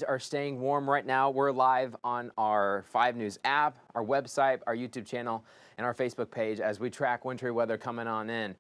Are staying warm right now. We're live on our 5 News app, our website, our YouTube channel, and our Facebook page as we track wintry weather coming on in.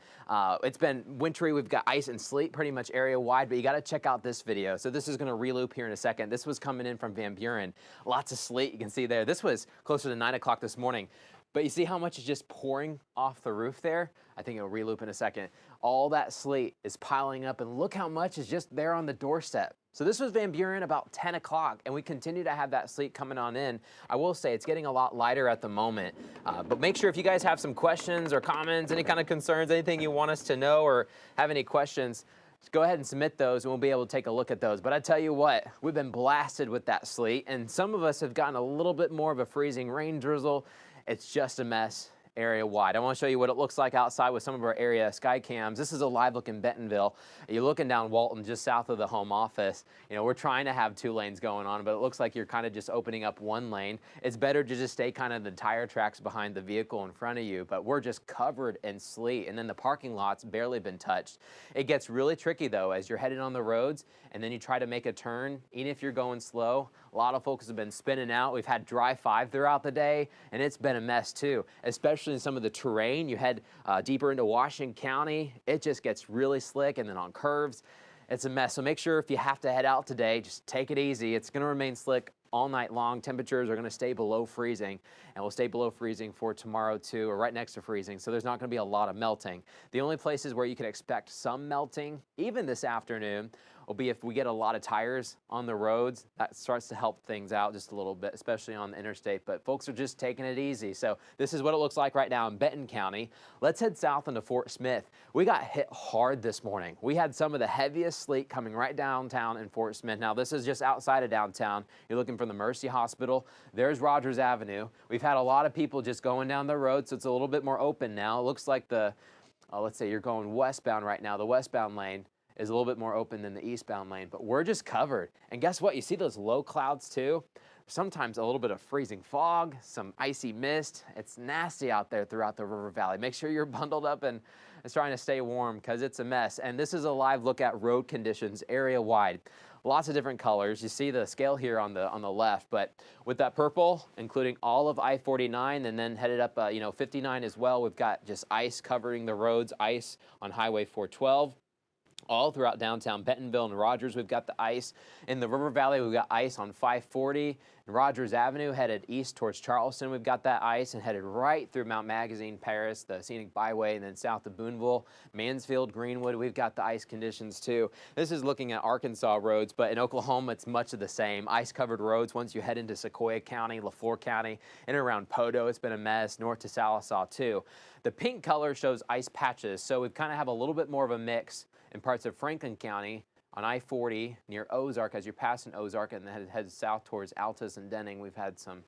It's been wintry. We've got ice and sleet pretty much area wide, but you got to check out this video. So this is going to reloop here in a second. This was coming in from Van Buren. Lots of sleet you can see there. This was closer to 9 o'clock this morning. But you see how much is just pouring off the roof there? I think it'll reloop in a second. All that sleet is piling up, and look how much is just there on the doorstep. So this was Van Buren about 10 o'clock, and we continue to have that sleet coming on in. I will say it's getting a lot lighter at the moment, but make sure if you guys have some questions or comments, any kind of concerns, anything you want us to know or have any questions, just go ahead and submit those, and we'll be able to take a look at those. But I tell you what, we've been blasted with that sleet, and some of us have gotten a little bit more of a freezing rain drizzle. It's just a mess area wide. I want to show you what it looks like outside with some of our area sky cams. This is a live look in Bentonville. You're looking down Walton just south of the home office. You know, we're trying to have 2 lanes going on, but it looks like you're kind of just opening up 1 lane. It's better to just stay kind of the tire tracks behind the vehicle in front of you, but we're just covered in sleet, and then the parking lot's barely been touched. It gets really tricky though as you're headed on the roads and then you try to make a turn, even if you're going slow. A lot of folks have been spinning out. We've had dry 5 throughout the day, and it's been a mess too, especially in some of the terrain. You head deeper into Washington County, it just gets really slick, and then on curves, it's a mess. So make sure if you have to head out today, just take it easy. It's going to remain slick all night long. Temperatures are going to stay below freezing, and will stay below freezing for tomorrow too, or right next to freezing, so there's not going to be a lot of melting. The only places where you can expect some melting, even this afternoon, will be if we get a lot of tires on the roads. That starts to help things out just a little bit, especially on the interstate, but folks are just taking it easy. So this is what it looks like right now in Benton County. Let's head south into Fort Smith. We got hit hard this morning. We had some of the heaviest sleet coming right downtown in Fort Smith. Now this is just outside of downtown. You're looking from the Mercy Hospital. There's Rogers Avenue. We've had a lot of people just going down the road, so it's a little bit more open now. It looks like the, let's say you're going westbound right now, the westbound lane is a little bit more open than the eastbound lane, but we're just covered. And guess what? You see those low clouds too? Sometimes a little bit of freezing fog, some icy mist. It's nasty out there throughout the river valley. Make sure you're bundled up and trying to stay warm because it's a mess. And this is a live look at road conditions area wide. Lots of different colors. You see the scale here on the left, but with that purple, including all of I-49 and then headed up 59 as well, we've got just ice covering the roads, ice on Highway 412. All throughout downtown Bentonville and Rogers, we've got the ice. In the River Valley, we've got ice on 540. And Rogers Avenue, headed east towards Charleston, we've got that ice, and headed right through Mount Magazine, Paris, the Scenic Byway, and then south of Boonville, Mansfield, Greenwood, we've got the ice conditions too. This is looking at Arkansas roads, but in Oklahoma, it's much of the same. Ice-covered roads once you head into Sequoia County, LaFleur County, and around Podo, it's been a mess, north to Sallisaw too. The pink color shows ice patches, so we kind of have a little bit more of a mix in parts of Franklin County on I-40 near Ozark. As you're passing Ozark and then head south towards Altus and Denning, we've had some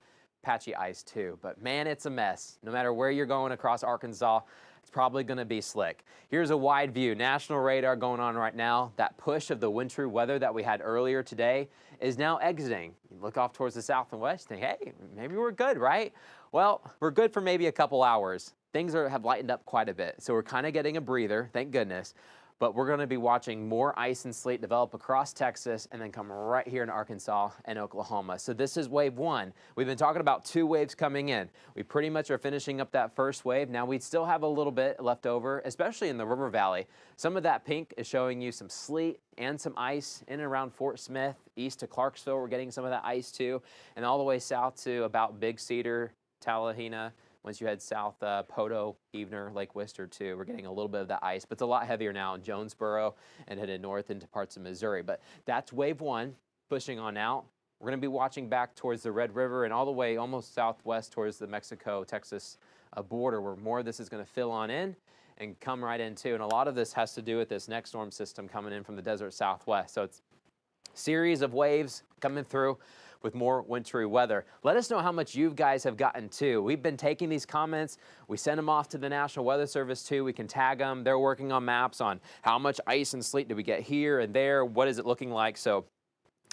patchy ice too. But man, it's a mess. No matter where you're going across Arkansas, it's probably going to be slick. Here's a wide view. National radar going on right now. That push of the wintry weather that we had earlier today is now exiting. You look off towards the south and west, think, hey, maybe we're good, right? Well, we're good for maybe a couple hours. Things have lightened up quite a bit, so we're kind of getting a breather, thank goodness. But we're going to be watching more ice and sleet develop across Texas and then come right here in Arkansas and Oklahoma. So this is wave 1. We've been talking about 2 waves coming in. We pretty much are finishing up that first wave. Now we still have a little bit left over, especially in the River Valley. Some of that pink is showing you some sleet and some ice in and around Fort Smith, east to Clarksville. We're getting some of that ice too, and all the way south to about Big Cedar, Tallahena. Once you head south, Podo, Evener, Lake Wister too, we're getting a little bit of that ice, but it's a lot heavier now in Jonesboro and headed north into parts of Missouri. But that's wave 1 pushing on out. We're going to be watching back towards the Red River and all the way almost southwest towards the Mexico-Texas border, where more of this is going to fill on in and come right in too. And a lot of this has to do with this next storm system coming in from the desert southwest. So it's a series of waves coming through with more wintry weather. Let us know how much you guys have gotten too. We've been taking these comments. We send them off to the National Weather Service too. We can tag them. They're working on maps on how much ice and sleet do we get here and there. What is it looking like? So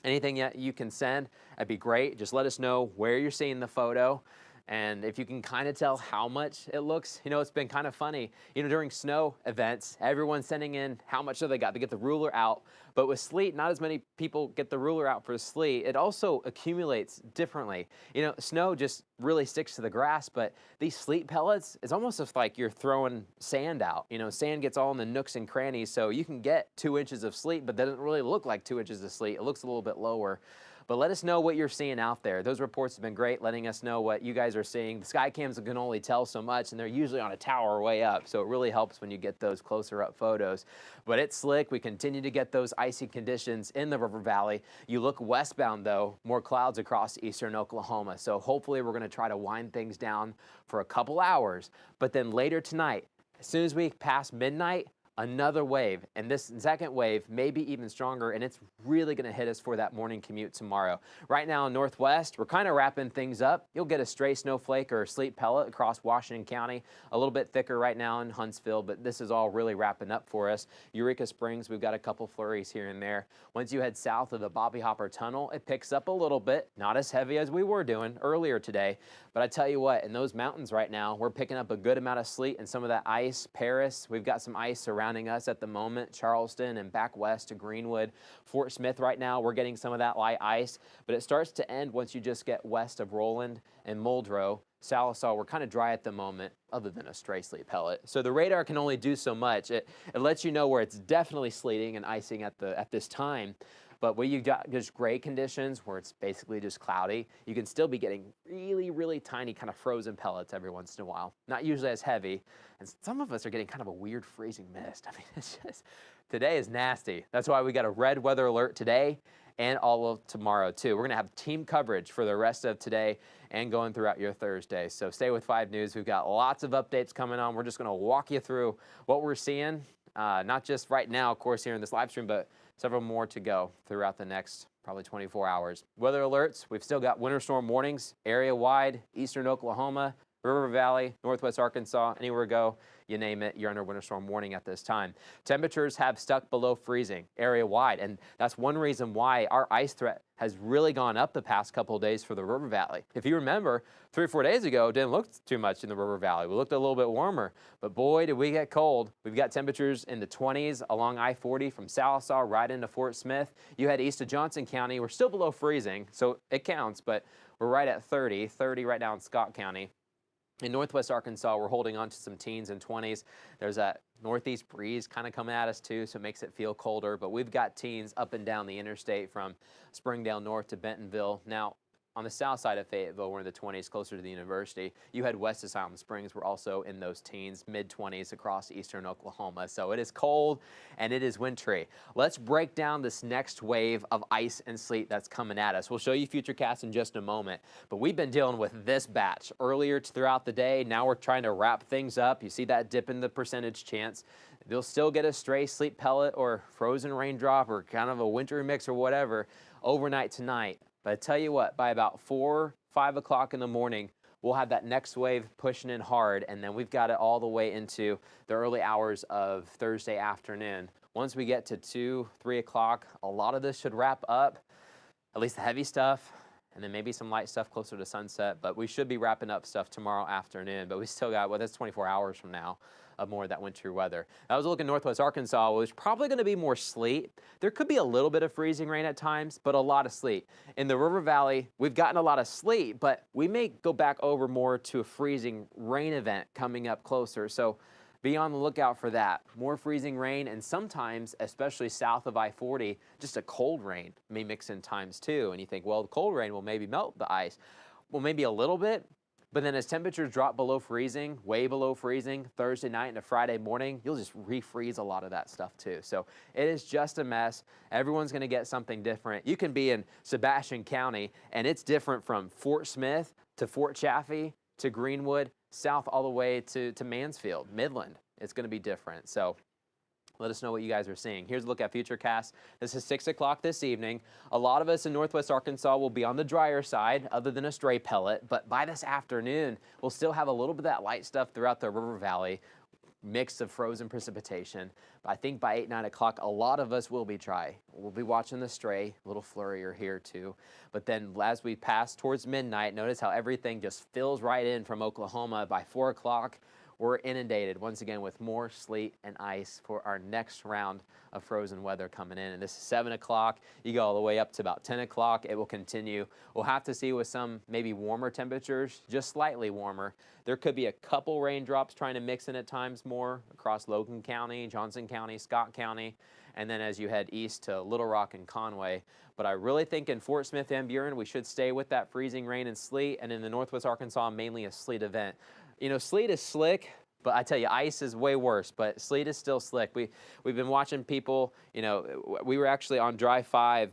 anything that you can send, that'd be great. Just let us know where you're seeing the photo. And if you can kind of tell how much it looks, you know, it's been kind of funny. You know, during snow events, everyone's sending in how much they got. They get the ruler out. But with sleet, not as many people get the ruler out for sleet. It also accumulates differently. You know, snow just really sticks to the grass, but these sleet pellets, it's almost as like you're throwing sand out. You know, sand gets all in the nooks and crannies, so you can get 2 inches of sleet, but that doesn't really look like 2 inches of sleet. It looks a little bit lower. But let us know what you're seeing out there. Those reports have been great, letting us know what you guys are seeing. The sky cams can only tell so much, and they're usually on a tower way up, so it really helps when you get those closer up photos. But it's slick. We continue to get those icy conditions in the river valley. You look westbound, though, more clouds across eastern Oklahoma. So hopefully we're going to try to wind things down for a couple hours. But then later tonight, as soon as we pass midnight, another wave, and this second wave may be even stronger, and it's really going to hit us for that morning commute tomorrow. Right now in Northwest, we're kind of wrapping things up. You'll get a stray snowflake or a sleet pellet across Washington County, a little bit thicker right now in Huntsville, but this is all really wrapping up for us. Eureka Springs, we've got a couple flurries here and there. Once you head south of the Bobby Hopper Tunnel, it picks up a little bit, not as heavy as we were doing earlier today, but I tell you what, in those mountains right now, we're picking up a good amount of sleet and some of that ice. Paris, we've got some ice surrounding us at the moment, Charleston and back west to Greenwood. Fort Smith right now, we're getting some of that light ice, but it starts to end once you just get west of Roland and Muldrow. Sallisaw, we're kind of dry at the moment, other than a stray sleet pellet. So the radar can only do so much. It lets you know where it's definitely sleeting and icing at this time. But where you got just gray conditions where it's basically just cloudy, you can still be getting really, really tiny kind of frozen pellets every once in a while. Not usually as heavy. And some of us are getting kind of a weird freezing mist. I mean, it's just, today is nasty. That's why we got a red weather alert today and all of tomorrow too. We're gonna have team coverage for the rest of today and going throughout your Thursday. So stay with 5 News. We've got lots of updates coming on. We're just gonna walk you through what we're seeing, not just right now, of course, here in this live stream, but several more to go throughout the next probably 24 hours. Weather alerts, we've still got winter storm warnings, area-wide, eastern Oklahoma, River Valley, northwest Arkansas, anywhere you go, you name it, you're under winter storm warning at this time. Temperatures have stuck below freezing area-wide, and that's one reason why our ice threat has really gone up the past couple of days for the River Valley. If you remember, 3 or 4 days ago, it didn't look too much in the River Valley. We looked a little bit warmer, but boy, did we get cold. We've got temperatures in the 20s along I-40 from Sallisaw right into Fort Smith. You head east of Johnson County, we're still below freezing, so it counts, but we're right at 30 right now in Scott County. In northwest Arkansas, we're holding on to some teens and 20s. There's that northeast breeze kind of coming at us too, so it makes it feel colder. But we've got teens up and down the interstate from Springdale north to Bentonville. Now, on the south side of Fayetteville, we're in the 20s, closer to the university. You head west to Silent Springs, we're also in those teens, mid-20s across eastern Oklahoma. So it is cold and it is wintry. Let's break down this next wave of ice and sleet that's coming at us. We'll show you Futurecast in just a moment, but we've been dealing with this batch earlier throughout the day. Now we're trying to wrap things up. You see that dip in the percentage chance. You'll still get a stray sleet pellet or frozen raindrop or kind of a wintry mix or whatever overnight tonight. But I tell you what, by about 4, 5 o'clock in the morning, we'll have that next wave pushing in hard, and then we've got it all the way into the early hours of Thursday afternoon. Once we get to 2, 3 o'clock, a lot of this should wrap up, at least the heavy stuff, and then maybe some light stuff closer to sunset, but we should be wrapping up stuff tomorrow afternoon. But we still got, well, that's 24 hours from now of more of that wintry weather. I was looking northwest Arkansas, which is probably going to be more sleet. There could be a little bit of freezing rain at times, but a lot of sleet. In the River Valley, we've gotten a lot of sleet, but we may go back over more to a freezing rain event coming up closer. So be on the lookout for that. More freezing rain, and sometimes, especially south of I-40, just a cold rain may mix in times too. And you think, well, the cold rain will maybe melt the ice. Well, maybe a little bit. But then as temperatures drop below freezing, way below freezing, Thursday night into Friday morning, you'll just refreeze a lot of that stuff too. So it is just a mess. Everyone's going to get something different. You can be in Sebastian County, and it's different from Fort Smith to Fort Chaffee to Greenwood, south all the way to Mansfield, Midland. It's going to be different. So let us know what you guys are seeing. Here's a look at Futurecast. This is 6 o'clock this evening. A lot of us in northwest Arkansas will be on the drier side, other than a stray pellet. But by this afternoon, we'll still have a little bit of that light stuff throughout the River Valley, mix of frozen precipitation. But I think by 8, 9 o'clock, a lot of us will be dry. We'll be watching the stray, a little flurrier here too. But then as we pass towards midnight, notice how everything just fills right in from Oklahoma. By 4 o'clock, we're inundated once again with more sleet and ice for our next round of frozen weather coming in. And this is 7 o'clock. You go all the way up to about 10 o'clock. It will continue. We'll have to see with some maybe warmer temperatures, just slightly warmer. There could be a couple raindrops trying to mix in at times more across Logan County, Johnson County, Scott County, and then as you head east to Little Rock and Conway. But I really think in Fort Smith and Buren, we should stay with that freezing rain and sleet, and in the Northwest Arkansas, mainly a sleet event. You know, sleet is slick, but I tell you, ice is way worse, but sleet is still slick. We've been watching people, you know, we were actually on Drive 5.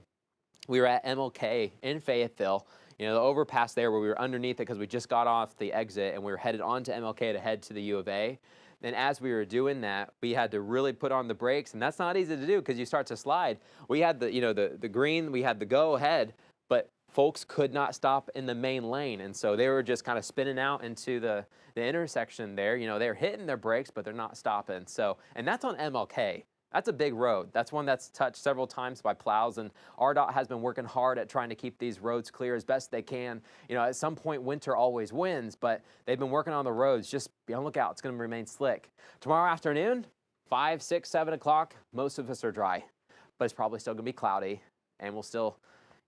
We were at MLK in Fayetteville, you know, the overpass there where we were underneath it because we just got off the exit and we were headed on to MLK to head to the U of A. Then as we were doing that, we had to really put on the brakes, and that's not easy to do because you start to slide. We had the, you know, the green, we had the go ahead, but folks could not stop in the main lane, and so they were just kind of spinning out into the intersection there. You know, they're hitting their brakes, but they're not stopping. So, and that's on MLK. That's a big road. That's one that's touched several times by plows, and RDOT has been working hard at trying to keep these roads clear as best they can. You know, at some point, winter always wins, but they've been working on the roads. Just be on the lookout. It's going to remain slick. Tomorrow afternoon, 5, 6, 7 o'clock, most of us are dry, but it's probably still going to be cloudy, and we'll still,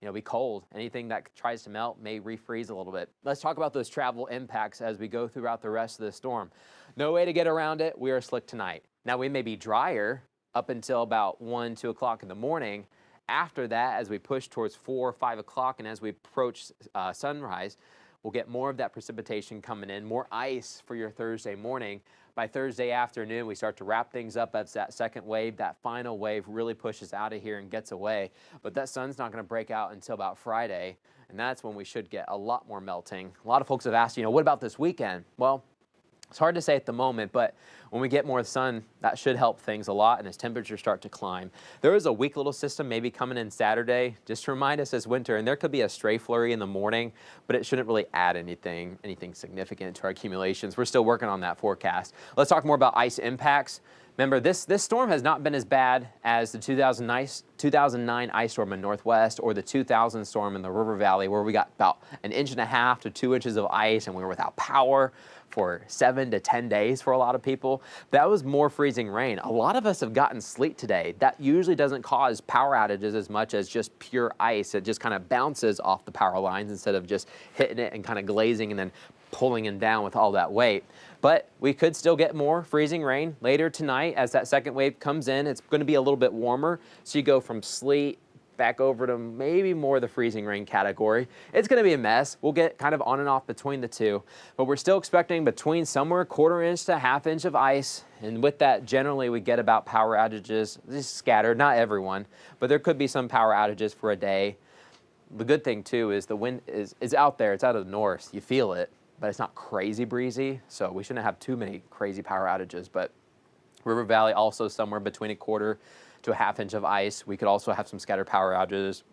you know, be cold. Anything that tries to melt may refreeze a little bit. Let's talk about those travel impacts as we go throughout the rest of the storm. No way to get around it. We are slick tonight. Now, we may be drier up until about 1, 2 o'clock in the morning. After that, as we push towards 4, 5 o'clock, and as we approach sunrise, we'll get more of that precipitation coming in, more ice for your Thursday morning. By Thursday afternoon, we start to wrap things up as that second wave, that final wave really pushes out of here and gets away. But that sun's not going to break out until about Friday, and that's when we should get a lot more melting. A lot of folks have asked, you know, what about this weekend? Well, it's hard to say at the moment, but when we get more sun, that should help things a lot, and as temperatures start to climb. There is a weak little system maybe coming in Saturday, just to remind us as winter, and there could be a stray flurry in the morning, but it shouldn't really add anything significant to our accumulations. We're still working on that forecast. Let's talk more about ice impacts. Remember, this storm has not been as bad as the 2009 ice storm in Northwest or the 2000 storm in the River Valley, where we got about 1.5 to 2 inches of ice and we were without power for 7 to 10 days for a lot of people. That was more freezing rain. A lot of us have gotten sleet today. That usually doesn't cause power outages as much as just pure ice. It just kind of bounces off the power lines instead of just hitting it and kind of glazing and then pulling it down with all that weight. But we could still get more freezing rain later tonight as that second wave comes in. It's going to be a little bit warmer, so you go from sleet back over to maybe more the freezing rain category. It's going to be a mess. We'll get kind of on and off between the two, but we're still expecting between somewhere 1/4 inch to 1/2 inch of ice, and with that generally we get about power outages, just scattered, not everyone, but there could be some power outages for a day. The good thing too is the wind is out there. It's out of the north. You feel it, but it's not crazy breezy, so we shouldn't have too many crazy power outages. But River Valley also somewhere between 1/4 to 1/2 inch of ice. We could also have some scattered power outages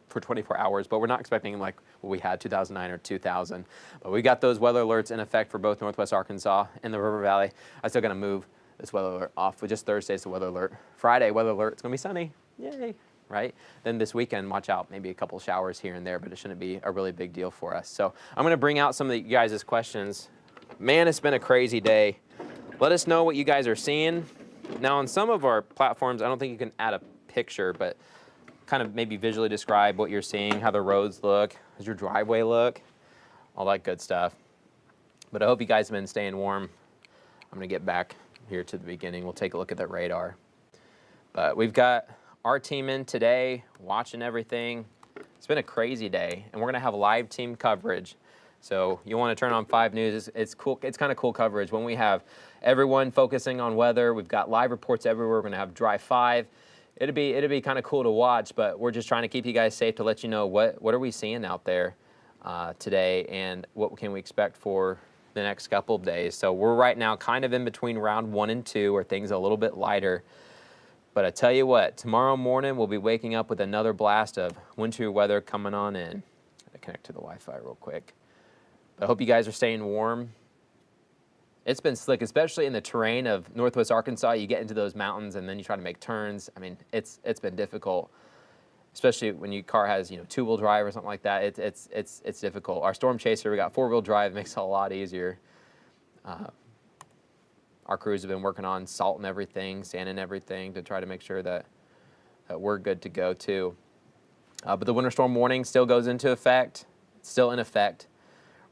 for 24 hours, but we're not expecting like what we had 2009 or 2000. But we got those weather alerts in effect for both Northwest Arkansas and the River Valley. I'm still gonna move this weather alert off with just Thursday's the weather alert. Friday weather alert, it's gonna be sunny, yay, right? Then this weekend, watch out, maybe a couple showers here and there, but it shouldn't be a really big deal for us. So I'm gonna bring out some of you guys' questions. Man, it's been a crazy day. Let us know what you guys are seeing. Now on some of our platforms, I don't think you can add a picture, but kind of maybe visually describe what you're seeing, how the roads look, how's your driveway look, all that good stuff. But I hope you guys have been staying warm. I'm gonna get back here to the beginning. We'll take a look at that radar. But we've got our team in today, watching everything. It's been a crazy day, and we're gonna have live team coverage. So you want to turn on 5 News. It's cool. It's kind of cool coverage when we have everyone focusing on weather. We've got live reports everywhere. We're going to have Drive 5. It'd be kind of cool to watch, but we're just trying to keep you guys safe to let you know what are we seeing out there today and what can we expect for the next couple of days. So we're right now kind of in between round 1 and 2 where things are a little bit lighter. But I tell you what, tomorrow morning we'll be waking up with another blast of wintry weather coming on in. I'll connect to the Wi-Fi real quick. I hope you guys are staying warm. It's been slick, especially in the terrain of Northwest Arkansas. You get into those mountains and then you try to make turns. I mean, it's been difficult, especially when your car has 2-wheel drive or something like that. It's difficult. Our Storm Chaser, we got 4-wheel drive, makes it a lot easier. our crews have been working on salting everything, sanding everything to try to make sure that we're good to go too. But the winter storm warning still goes into effect. It's still in effect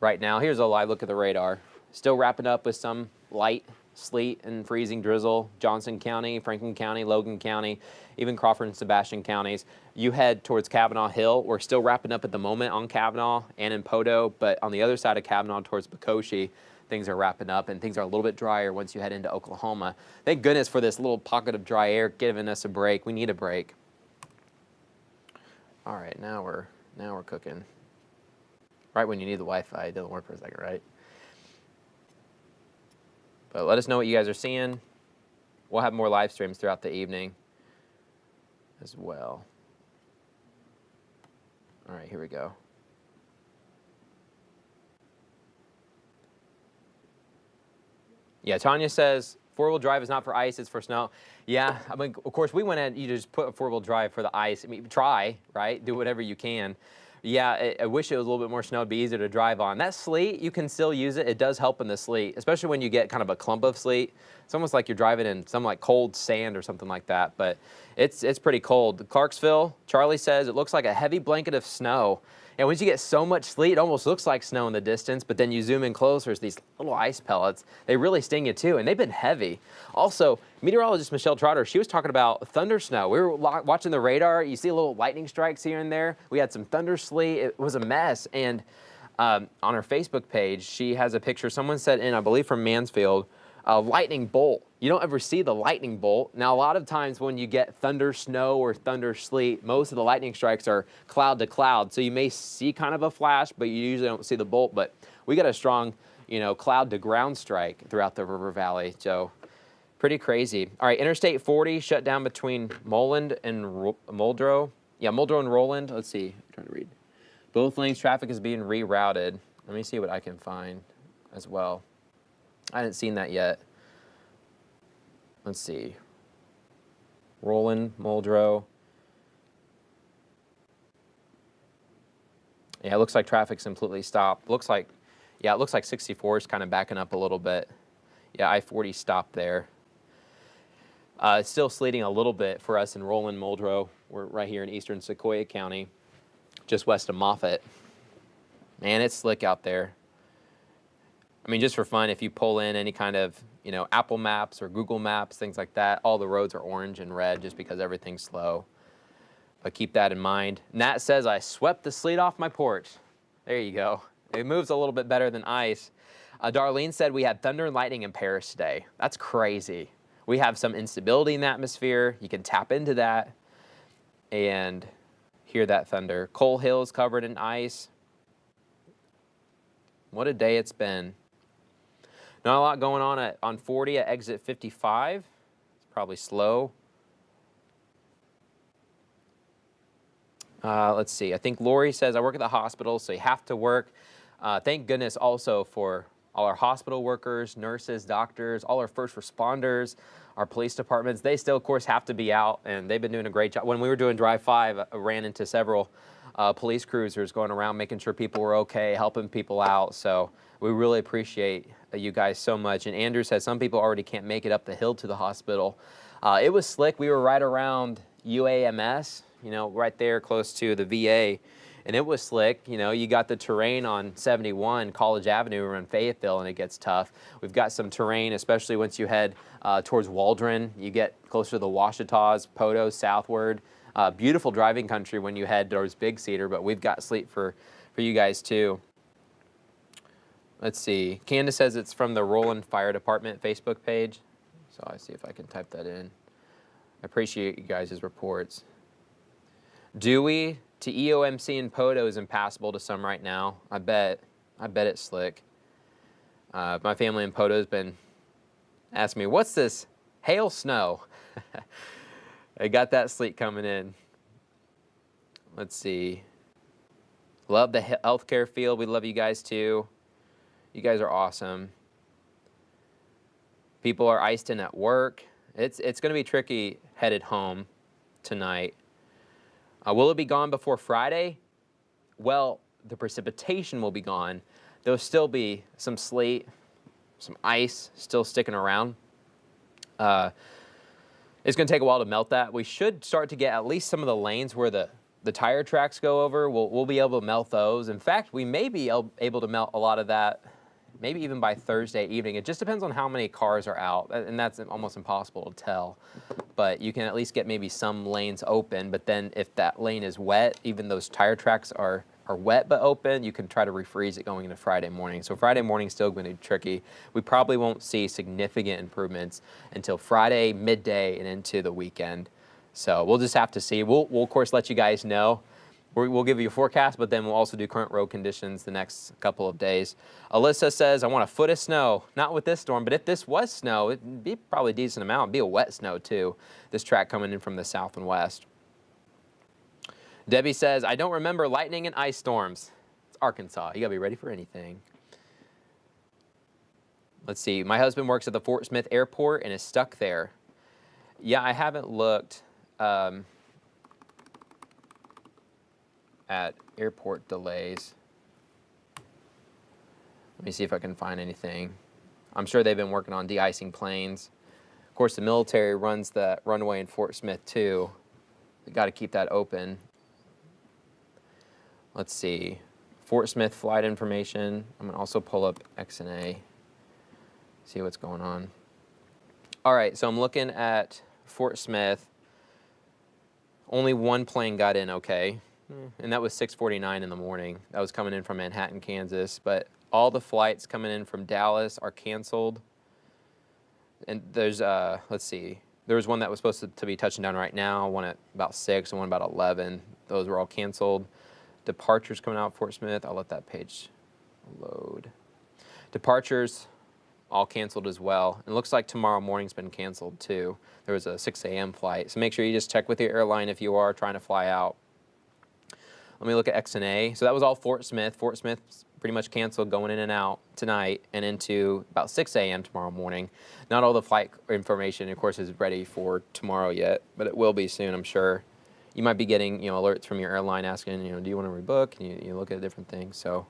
right now. Here's a live look at the radar. Still wrapping up with some light sleet and freezing drizzle. Johnson County, Franklin County, Logan County, even Crawford and Sebastian counties. You head towards Kavanaugh Hill. We're still wrapping up at the moment on Kavanaugh and in Podo, but on the other side of Kavanaugh towards Bekoshi, things are wrapping up and things are a little bit drier once you head into Oklahoma. Thank goodness for this little pocket of dry air giving us a break. We need a break. All right, now we're cooking. Right when you need the Wi-Fi, it doesn't work for a second, right? But let us know what you guys are seeing. We'll have more live streams throughout the evening as well. All right, here we go. Yeah, Tanya says four-wheel drive is not for ice, it's for snow. Yeah, I mean, of course, we went ahead and you just put a four-wheel drive for the ice. I mean, try, right? Do whatever you can. Yeah, I wish it was a little bit more snow. It'd be easier to drive on. That sleet, you can still use it. It does help in the sleet, especially when you get kind of a clump of sleet. It's almost like you're driving in some like cold sand or something like that, but it's pretty cold. Clarksville, Charlie says, it looks like a heavy blanket of snow. And once you get so much sleet, it almost looks like snow in the distance, but then you zoom in closer, it's these little ice pellets. They really sting you too, and they've been heavy. Also, meteorologist Michelle Trotter, she was talking about thunder snow. We were watching the radar. You see little lightning strikes here and there. We had some thundersleet. It was a mess. And on her Facebook page, she has a picture. Someone sent in, I believe from Mansfield, a lightning bolt. You don't ever see the lightning bolt. Now, a lot of times when you get thunder snow or thunder sleet, most of the lightning strikes are cloud to cloud. So you may see kind of a flash, but you usually don't see the bolt. But we got a strong, cloud to ground strike throughout the river valley. So pretty crazy. All right, Interstate 40 shut down between Moreland and Muldrow. Yeah, Muldrow and Roland. Let's see. I'm trying to read. Both lanes traffic is being rerouted. Let me see what I can find as well. I hadn't seen that yet. Let's see. Roland, Muldrow. Yeah, it looks like traffic's completely stopped. Looks like, yeah, it looks like 64 is kind of backing up a little bit. Yeah, I-40 stopped there. It's still sleeting a little bit for us in Roland, Muldrow. We're right here in eastern Sequoia County, just west of Moffett. Man, it's slick out there. I mean, just for fun, if you pull in any kind of, Apple Maps or Google Maps, things like that, all the roads are orange and red just because everything's slow. But keep that in mind. Nat says, I swept the sleet off my porch. There you go. It moves a little bit better than ice. Darlene said we had thunder and lightning in Paris today. That's crazy. We have some instability in the atmosphere. You can tap into that and hear that thunder. Coal Hill is covered in ice. What a day it's been. Not a lot going on 40 at exit 55. It's probably slow. Let's see. I think Lori says, I work at the hospital, so you have to work. Thank goodness also for all our hospital workers, nurses, doctors, all our first responders, our police departments. They still, of course, have to be out, and they've been doing a great job. When we were doing Drive 5, I ran into several police cruisers going around making sure people were okay, helping people out. So we really appreciate you guys so much. And Andrew says some people already can't make it up the hill to the hospital. It was slick. We were right around UAMS, right there close to the VA. And it was slick. You got the terrain on 71 College Avenue around Fayetteville, and it gets tough. We've got some terrain, especially once you head towards Waldron. You get closer to the Washitas, Podo, southward. Beautiful driving country when you head towards Big Cedar, but we've got sleet for you guys too. Let's see. Candace says it's from the Roland Fire Department Facebook page. So I see if I can type that in. I appreciate you guys' reports. Dewey to EOMC and Podo is impassable to some right now. I bet it's slick. My family in Podo has been asking me, what's this hail snow? I got that sleet coming in. Let's see. Love the healthcare field. We love you guys too. You guys are awesome. People are iced in at work. It's going to be tricky headed home tonight. Will it be gone before Friday? Well, the precipitation will be gone. There'll still be some sleet, some ice still sticking around. It's going to take a while to melt that. We should start to get at least some of the lanes where the tire tracks go over. We'll be able to melt those. In fact, we may be able to melt a lot of that, maybe even by Thursday evening. It just depends on how many cars are out, and that's almost impossible to tell. But you can at least get maybe some lanes open, but then if that lane is wet, even those tire tracks are wet but open, you can try to refreeze it going into Friday morning. So Friday morning is still going to be tricky. We probably won't see significant improvements until Friday midday and into the weekend. So we'll just have to see. We'll of course let you guys know. We'll give you a forecast, but then we'll also do current road conditions the next couple of days. Alyssa says, I want a foot of snow. Not with this storm, but if this was snow, it'd be probably a decent amount. It'd be a wet snow too. This track coming in from the south and west. Debbie says, I don't remember lightning and ice storms. It's Arkansas. You got to be ready for anything. Let's see. My husband works at the Fort Smith Airport and is stuck there. Yeah, I haven't looked at airport delays. Let me see if I can find anything. I'm sure they've been working on de-icing planes. Of course, the military runs the runway in Fort Smith too. They got to keep that open. Let's see, Fort Smith flight information. I'm gonna also pull up XNA, see what's going on. All right, so I'm looking at Fort Smith. Only one plane got in okay, and that was 6:49 in the morning. That was coming in from Manhattan, Kansas, but all the flights coming in from Dallas are canceled. And there's, let's see, there was one that was supposed to be touching down right now, one at about 6 and one about 11. Those were all canceled. Departures coming out of Fort Smith. I'll let that page load. Departures all canceled as well. It looks like tomorrow morning's been canceled too. There was a 6 a.m. flight. So make sure you just check with your airline if you are trying to fly out. Let me look at XNA. So that was all Fort Smith. Fort Smith's pretty much canceled going in and out tonight and into about 6 a.m. tomorrow morning. Not all the flight information, of course, is ready for tomorrow yet, but it will be soon, I'm sure. You might be getting, alerts from your airline asking, do you want to rebook? And you look at different things. So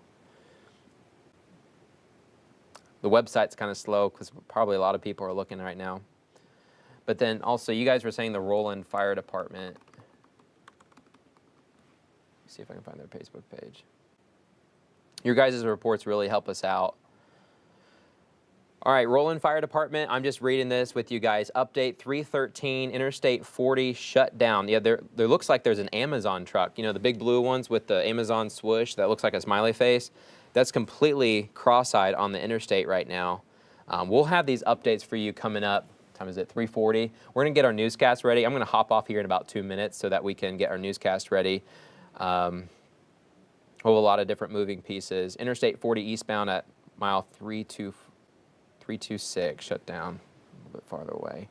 the website's kind of slow because probably a lot of people are looking right now. But then also, you guys were saying the Roland Fire Department. Let's see if I can find their Facebook page. Your guys' reports really help us out. All right, Roland Fire Department, I'm just reading this with you guys. Update 313, Interstate 40 shut down. Yeah, there looks like there's an Amazon truck. The big blue ones with the Amazon swoosh that looks like a smiley face. That's completely cross-eyed on the interstate right now. We'll have these updates for you coming up. What time is it? 3:40. We're going to get our newscast ready. I'm going to hop off here in about 2 minutes so that we can get our newscast ready. We'll have a lot of different moving pieces. Interstate 40 eastbound at mile 326 shut down, a little bit farther away.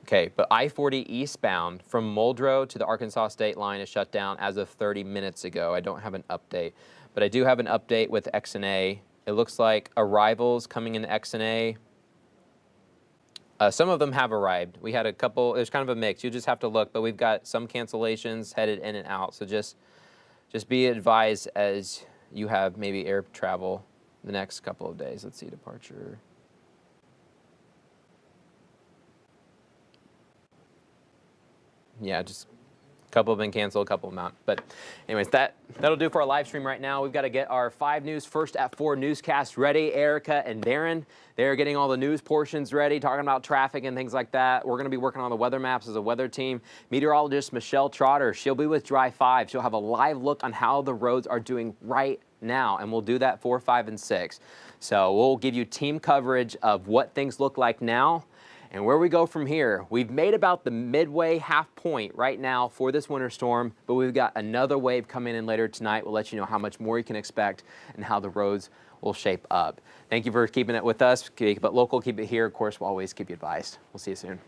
Okay, but I-40 eastbound from Muldrow to the Arkansas state line is shut down as of 30 minutes ago. I don't have an update, but I do have an update with XNA. It looks like arrivals coming in XNA. Some of them have arrived. We had a couple, there's kind of a mix. You just have to look, but we've got some cancellations headed in and out. So just be advised as you have maybe air travel the next couple of days. Let's see, departure. Yeah, just a couple have been canceled, a couple not. But anyways, that'll do for our live stream right now. We've got to get our 5 News First at 4 newscast ready. Erica and Darren, they're getting all the news portions ready, talking about traffic and things like that. We're going to be working on the weather maps as a weather team. Meteorologist Michelle Trotter, she'll be with Dry 5. She'll have a live look on how the roads are doing right now, and we'll do that 4, 5, and 6. So we'll give you team coverage of what things look like now and where we go from here. We've made about the midway half point right now for this winter storm, but we've got another wave coming in later tonight. We'll let you know how much more you can expect and how the roads will shape up. Thank you for keeping it with us. Keep it local, keep it here. Of course, we'll always keep you advised. We'll see you soon.